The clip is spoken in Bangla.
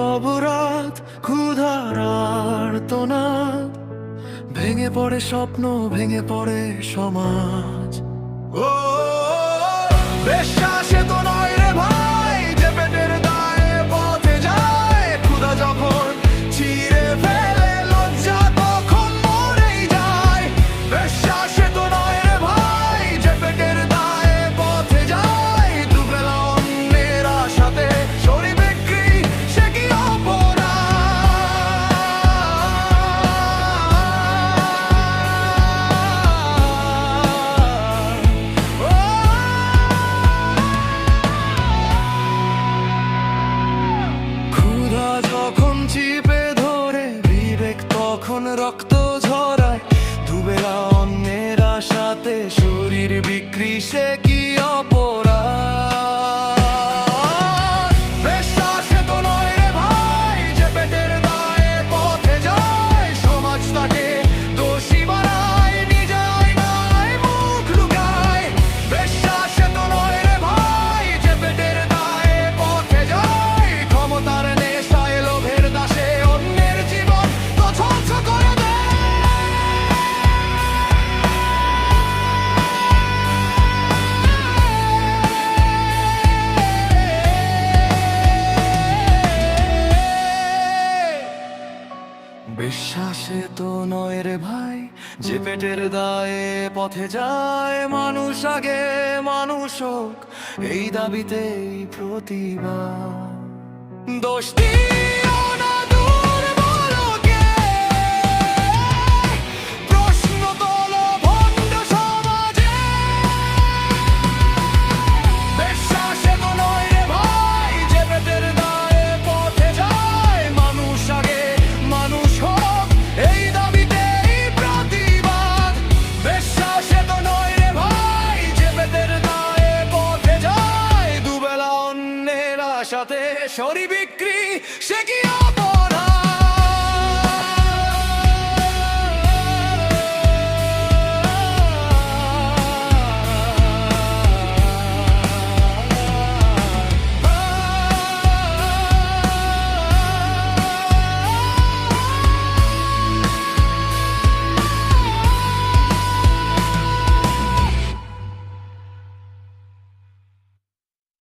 নীরব রাত, ক্ষুধার আর্তনাদ, ভেঙে পড়ে স্বপ্ন, ভেঙে পড়ে সমাজ। ও বিশ্বাসে তো নয় রে ভাই, যে পেটের দায়ে পথে যায়। ক্ষুধা যখন চিরে ফেলে লজ্জা তখন মরেই যায়। বিশ্বাসে তো নয় রে ভাই, যে পেটের দায়ে পথে যায়। দুবেলা অন্যের আশাতে শরীর বিক্রি, সে কি ক্ষুধা যখন চিপে ধরে বিবেক তখন রক্ত ঝরায়। দুবেলা অন্যের আশাতে শরীর বিক্রি, সে কি অপরাধ। বিশ্বাসে তো নয় রে ভাই, যে পেটের দায়ে পথে যায়। সমাজ তাকে দোষী বানায়, নিজে আয়নায় মুখ লুকায়। বিশ্বাসে তো নয় রে ভাই, যে পেটের দায়ে পথে যায়। ক্ষমতার নেশায় লোভের দাসে অন্যের জীবন তো ধ্বংস করে দেয়। বিশ্বাসে তো নয় রে ভাই, যে পেটের দায়ে পথে যায়। মানুষ আগে মানুষ হোক, এই দাবিতেই প্রতিবাদ। দোষ দিও না দুর্বলকে, প্রশ্ন তোলো ভণ্ড সমাজে। বিশ্বাসে তো নয় রে ভাই, যে পেটের দায়ে পথে যায়। মানুষ আগে মানুষ হোক, এই দাবিতেই প্রতিবাদ। বিশ্বাসে তো নয় রে ভাই, যে পেটের দায়ে পথে যায়। দুবেলা অন্যের আশাতে শরীর বিক্রি, সে কি